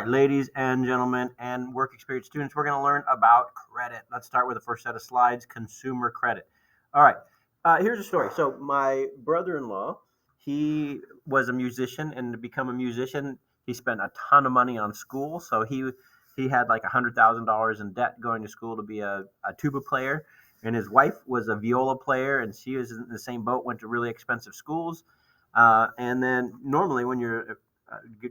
Ladies and gentlemen and work experience students, we're going to learn about credit. Let's start with the first set of slides, consumer credit. All right, here's a story. So my brother-in-law, he was a musician, and to become a musician, he spent a ton of money on school. So he had like $100,000 in debt going to school to be a tuba player, and his wife was a viola player, and she was in the same boat, went to really expensive schools. And then normally when you're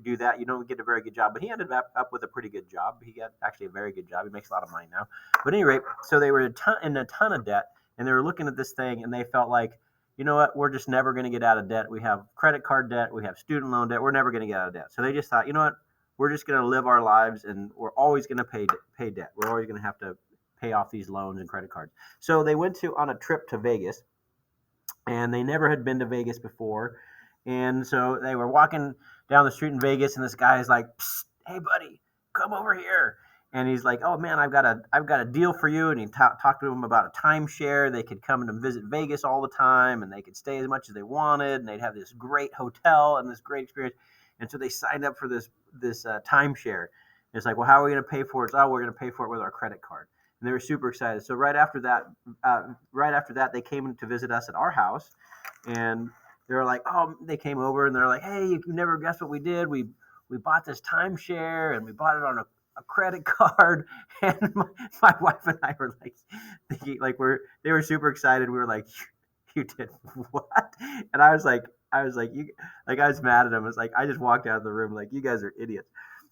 do that, you don't get a very good job. But he ended up with a pretty good job. He got actually a very good job. He makes a lot of money now. But at any rate, so they were in a ton of debt, and they were looking at this thing, and they felt like, you know what, we're just never going to get out of debt. We have credit card debt, we have student loan debt. We're never going to get out of debt. So they just thought, you know what, we're just going to live our lives, and we're always going to pay debt. We're always going to have to pay off these loans and credit cards. So they went on a trip to Vegas, and they never had been to Vegas before. And so they were walking down the street in Vegas, and this guy is like, "Psst, hey buddy, come over here." And he's like, "Oh man, I've got a deal for you." And he talked to him about a timeshare. They could come and visit Vegas all the time, and they could stay as much as they wanted, and they'd have this great hotel and this great experience. And so they signed up for this timeshare. And it's like, well, how are we going to pay for it? Oh, we're going to pay for it with our credit card. And they were super excited. So right after that, they came to visit us at our house, and they were like, oh, they came over and they're like, hey, you can never guess what we did. We bought this timeshare, and we bought it on a credit card. And my wife and I were like, thinking, like they were super excited. We were like, you did what? And I was like, you, like, I was mad at him. It's like, I just walked out of the room like, you guys are idiots.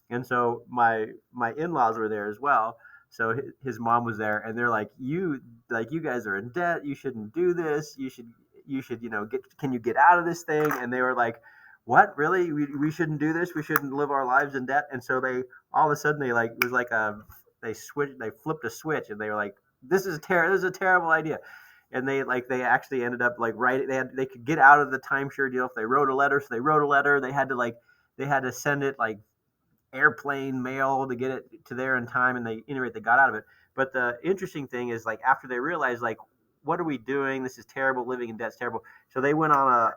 And so my in-laws were there as well. So his mom was there, and they're like you guys are in debt. You shouldn't do this. You should can you get out of this thing? And they were like, what, really? We shouldn't do this. We shouldn't live our lives in debt. And so they all of a sudden they like it was like they flipped a switch, and they were like, this is a terrible idea. And they actually ended up like writing, they could get out of the timeshare deal if they wrote a letter. So they wrote a letter. They had to send it like airplane mail to get it to there in time, and they got out of it. But the interesting thing is, like, after they realized, like, what are we doing? This is terrible. Living in debt's terrible. So they went on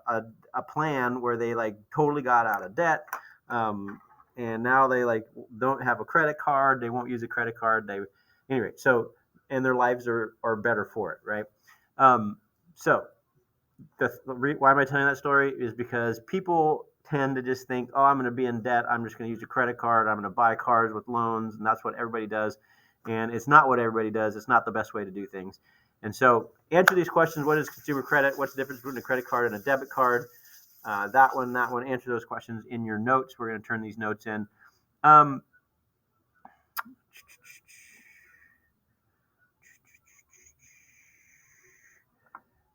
a plan where they like totally got out of debt. And now they like don't have a credit card. They won't use a credit card. Anyway. So, and their lives are better for it, right? So why am I telling that story is because people tend to just think, oh, I'm going to be in debt. I'm just going to use a credit card. I'm going to buy cars with loans, and that's what everybody does. And it's not what everybody does. It's not the best way to do things. And so, answer these questions. What is consumer credit? What's the difference between a credit card and a debit card? That one. Answer those questions in your notes. We're going to turn these notes in. Um,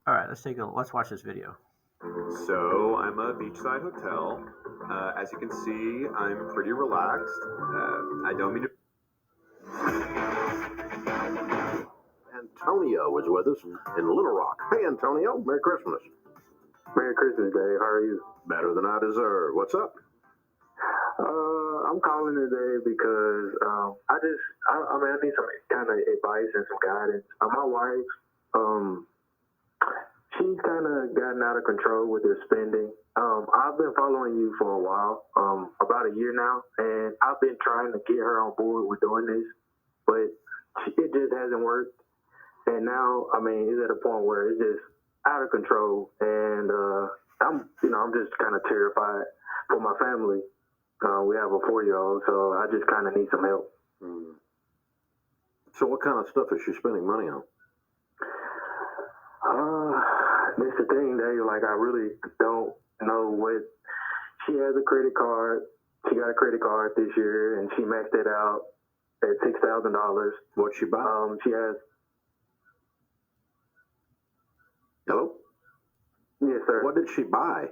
all right, let's watch this video. So I'm a beachside hotel. As you can see, I'm pretty relaxed. I don't mean to. Antonio is with us in Little Rock. Hey, Antonio, Merry Christmas. Merry Christmas, Dave. How are you? Better than I deserve. What's up? I'm calling today because I need some kind of advice and some guidance. My wife, she's kind of gotten out of control with her spending. I've been following you for a while, about a year now, and I've been trying to get her on board with doing this, but it just hasn't worked. And now, it's at a point where it's just out of control, and I'm just kind of terrified for my family. We have a 4-year-old, so I just kind of need some help. So what kind of stuff is she spending money on? That's the thing, Dave. Like, I really don't know what. She has a credit card. She got a credit card this year, and she maxed it out at $6,000. What'd she buy? She has. Hello? Yes, sir. What did she buy?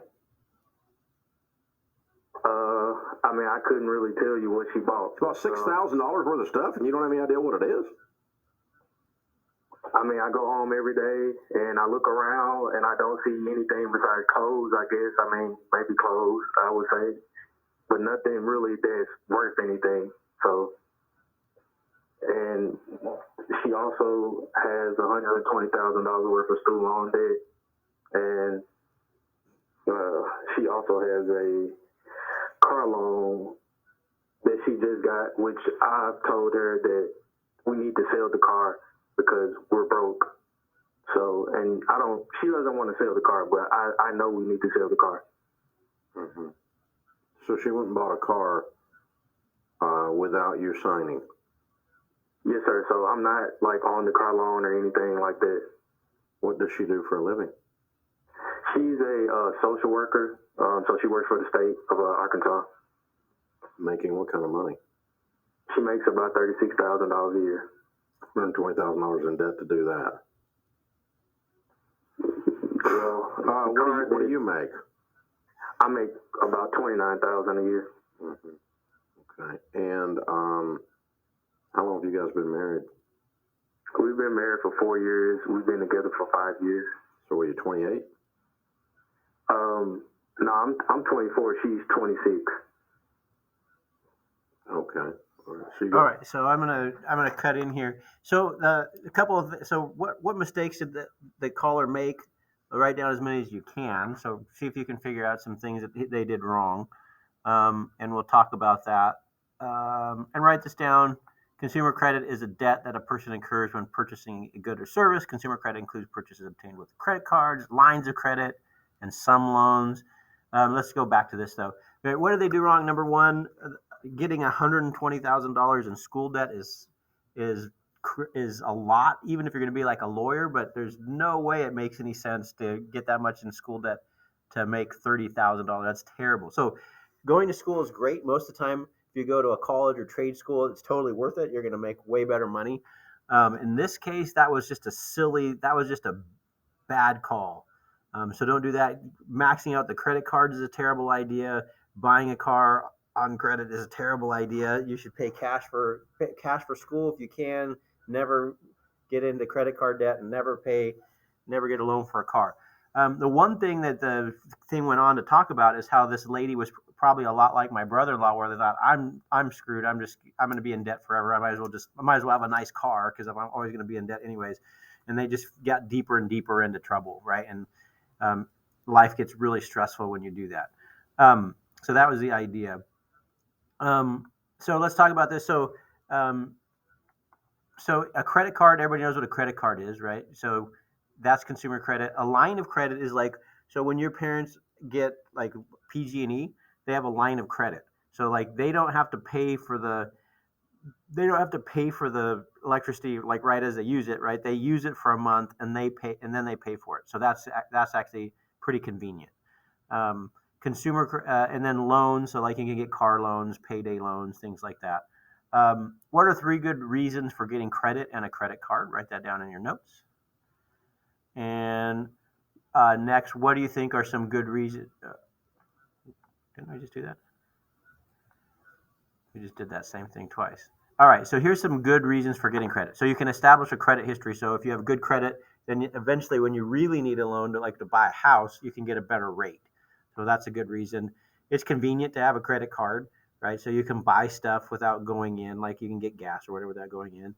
I couldn't really tell you what she bought. She bought $6,000 worth of stuff, and you don't have any idea what it is? I go home every day, and I look around, and I don't see anything besides clothes, I guess. Maybe clothes, I would say. But nothing really that's worth anything. So, and she also has $120,000 worth of student loan debt. And she also has a car loan that she just got, which I've told her that we need to sell the car because we're broke. So, and she doesn't want to sell the car, but I know we need to sell the car. Mm-hmm. So she went and bought a car without you signing? Yes, sir. So I'm not like on the car loan or anything like that. What does she do for a living? She's a social worker. So she works for the state of Arkansas. Making what kind of money? She makes about $36,000 a year. $120,000 in debt to do that. Well, what do you make? I make about $29,000 a year. Mm-hmm. Okay. And how long have you guys been married? We've been married for 4 years. We've been together for 5 years. So were you 28? No, I'm 24. She's 26. Okay. All right. So I'm gonna cut in here. So a couple of what mistakes did the caller make? Write down as many as you can. So see if you can figure out some things that they did wrong, and we'll talk about that. And write this down. Consumer credit is a debt that a person incurs when purchasing a good or service. Consumer credit includes purchases obtained with credit cards, lines of credit, and some loans. Let's go back to this though. What did they do wrong? Number one, getting $120,000 in school debt is a lot, even if you're going to be like a lawyer. But there's no way it makes any sense to get that much in school debt to make $30,000. That's terrible. So going to school is great. Most of the time, if you go to a college or trade school, it's totally worth it. You're going to make way better money. In this case, that was just a bad call. So don't do that. Maxing out the credit cards is a terrible idea. Buying a car on credit is a terrible idea. You should pay cash for school if you can. Never get into credit card debt and never get a loan for a car. The one thing that the thing went on to talk about is how this lady was probably a lot like my brother-in-law, where they thought, I'm screwed. I'm going to be in debt forever. I might as well have a nice car because I'm always going to be in debt anyways. And they just got deeper and deeper into trouble, right? And life gets really stressful when you do that. So that was the idea. So let's talk about this. So a credit card, everybody knows what a credit card is, right? So that's consumer credit. A line of credit is like, so when your parents get like PG&E, they have a line of credit. So like they don't have to pay for the electricity like right as they use it, right? They use it for a month and then they pay for it. So that's actually pretty convenient. Consumer and then loans, so like you can get car loans, payday loans, things like that. What are 3 good reasons for getting credit and a credit card? Write that down in your notes. And next, what do you think are some good reasons? Didn't I just do that? We just did that same thing twice. All right, so here's some good reasons for getting credit. So you can establish a credit history. So if you have good credit, then eventually when you really need a loan to buy a house, you can get a better rate. So that's a good reason. It's convenient to have a credit card, right? So you can buy stuff without going in, like you can get gas or whatever without going in.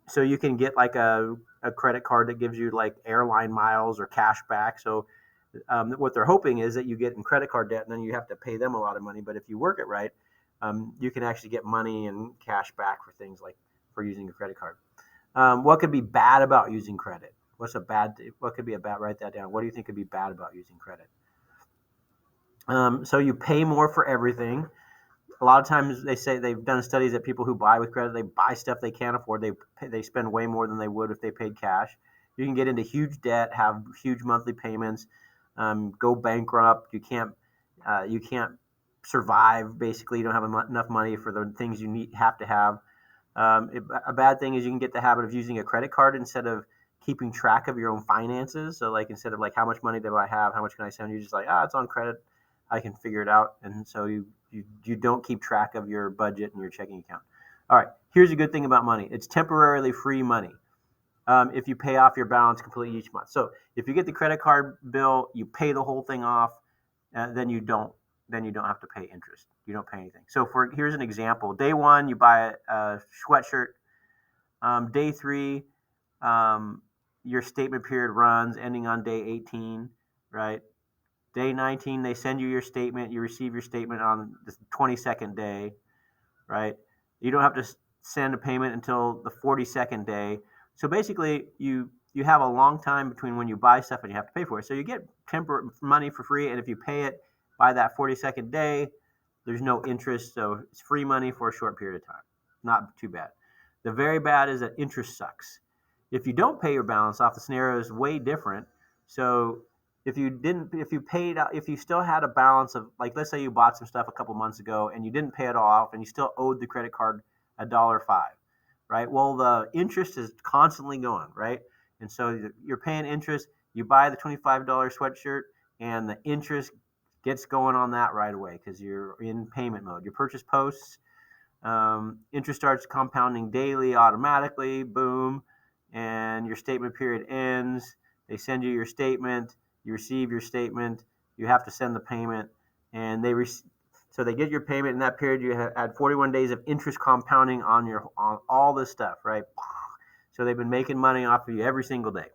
So you can get like a credit card that gives you like airline miles or cash back. So what they're hoping is that you get in credit card debt and then you have to pay them a lot of money. But if you work it right, you can actually get money and cash back for things like for using a credit card. What could be bad about using credit? What could be a bad? Write that down. What do you think could be bad about using credit? So you pay more for everything. A lot of times they say they've done studies that people who buy with credit, they buy stuff they can't afford. They spend way more than they would if they paid cash. You can get into huge debt, have huge monthly payments, go bankrupt. You can't survive. Basically, you don't have enough money for the things you have to have. A bad thing is you can get the habit of using a credit card instead of keeping track of your own finances. So like instead of like how much money do I have, how much can I send, you're just like, it's on credit, I can figure it out. And so you don't keep track of your budget and your checking account. All right, here's a good thing about money. It's temporarily free money if you pay off your balance completely each month. So if you get the credit card bill, you pay the whole thing off, then you don't have to pay interest. You don't pay anything. So here's an example. Day 1, you buy a sweatshirt. Day 3, your statement period runs, ending on day 18, right? Day 19, they send you your statement. You receive your statement on the 22nd day. right? You don't have to send a payment until the 42nd day. So basically, you have a long time between when you buy stuff and you have to pay for it. So you get temporary money for free, and if you pay it by that 42nd day, there's no interest. So it's free money for a short period of time. Not too bad. The very bad is that interest sucks. If you don't pay your balance off, the scenario is way different. So if you still had a balance of, like, let's say you bought some stuff a couple months ago and you didn't pay it all off and you still owed the credit card $1.05, right? Well, the interest is constantly going, right? And so you're paying interest. You buy the $25 sweatshirt and the interest gets going on that right away because you're in payment mode. Your purchase posts, interest starts compounding daily automatically, boom, and your statement period ends. They send you your statement. You receive your statement. You have to send the payment, and so they get your payment in that period. You had 41 days of interest compounding on all this stuff, right? So they've been making money off of you every single day.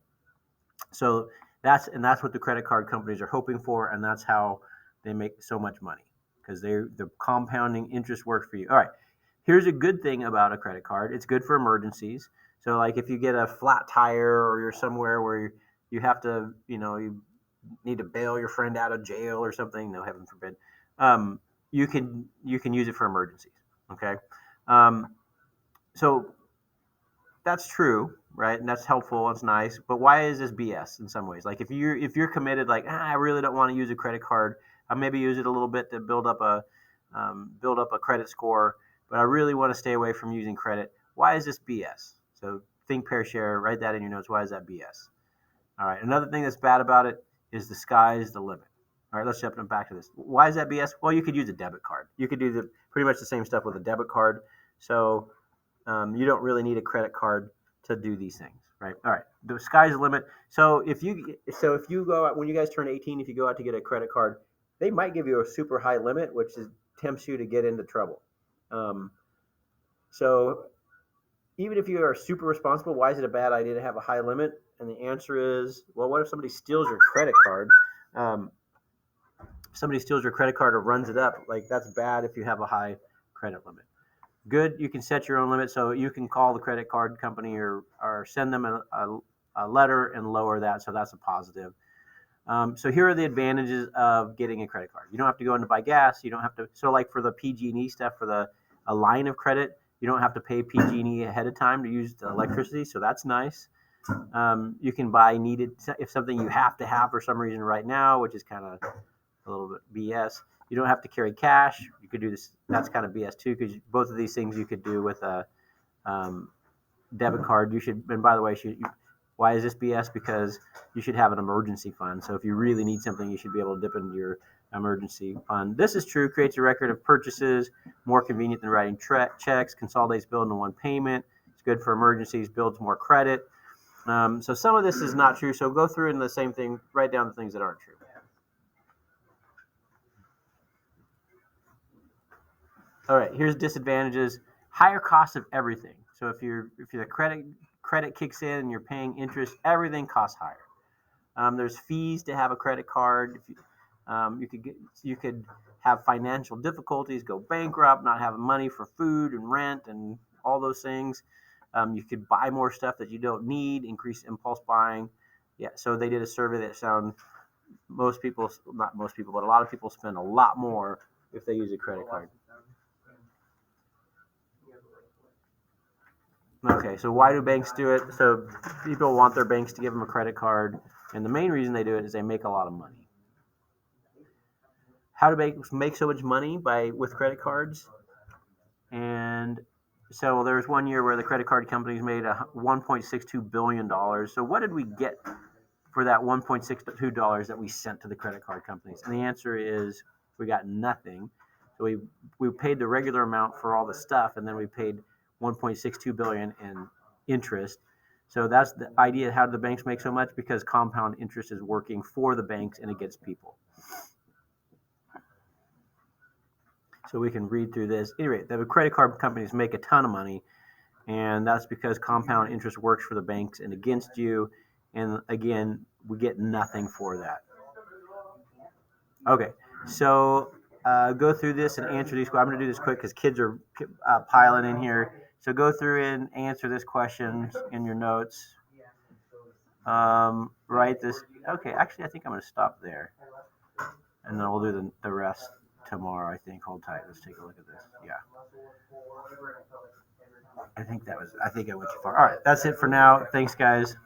So that's what the credit card companies are hoping for, and that's how they make so much money, because the compounding interest works for you. All right, here's a good thing about a credit card. It's good for emergencies. So like if you get a flat tire or you're somewhere where you have to, you need to bail your friend out of jail or something, no, heaven forbid, you can use it for emergencies. Okay, so that's true, right? And that's helpful. It's nice. But why is this BS in some ways? Like if you're committed, like I really don't want to use a credit card. I maybe use it a little bit to build up a credit score, but I really want to stay away from using credit. Why is this BS? So think, pair, share. Write that in your notes. Why is that BS? All right. Another thing that's bad about it is the sky's the limit. All right. Let's jump back to this. Why is that BS? Well, you could use a debit card. You could do pretty much the same stuff with a debit card. So you don't really need a credit card to do these things, right? All right. The sky's the limit. So if you go out, when you guys turn 18, if you go out to get a credit card, they might give you a super high limit, which tempts you to get into trouble. So even if you are super responsible, why is it a bad idea to have a high limit? And the answer is, well, what if somebody steals your credit card? Somebody steals your credit card or runs it up. Like, that's bad if you have a high credit limit. Good, you can set your own limit, so you can call the credit card company or send them a letter and lower that, so that's a positive. So here are the advantages of getting a credit card. You don't have to go in to buy gas. You don't have to. So like for the PG&E stuff, for a line of credit, you don't have to pay PG&E ahead of time to use the electricity. So that's nice. You can buy needed if something you have to have for some reason right now, which is kind of a little bit BS. You don't have to carry cash. You could do this. That's kind of BS too, because both of these things you could do with a debit card. You should. And by the way, why is this BS? Because you should have an emergency fund. So if you really need something, you should be able to dip into your emergency fund. This is true. Creates a record of purchases, more convenient than writing checks, consolidates bill into one payment. It's good for emergencies, builds more credit. So some of this is not true. So go through and the same thing, write down the things that aren't true. All right, here's disadvantages. Higher cost of everything. So if the credit kicks in and you're paying interest, everything costs higher. There's fees to have a credit card. You could have financial difficulties, go bankrupt, not have money for food and rent and all those things. You could buy more stuff that you don't need, increase impulse buying. Yeah, so they did a survey that found not most people, but a lot of people spend a lot more if they use a credit card. Okay, so why do banks do it? So people want their banks to give them a credit card, and the main reason they do it is they make a lot of money. How do banks make so much money with credit cards? And so there was one year where the credit card companies made $1.62 billion. So what did we get for that $1.62 that we sent to the credit card companies? And the answer is we got nothing. So we paid the regular amount for all the stuff, and then we paid $1.62 billion in interest. So that's the idea. How do the banks make so much? Because compound interest is working for the banks and against people. So we can read through this. Anyway, the credit card companies make a ton of money, and that's because compound interest works for the banks and against you. And again, we get nothing for that. Okay, so go through this and answer these. I'm going to do this quick because kids are piling in here. So go through and answer this question in your notes. Write this. Okay, actually, I think I'm going to stop there. And then we'll do the rest tomorrow, I think. Hold tight. Let's take a look at this. Yeah. I think I went too far. All right, that's it for now. Thanks, guys.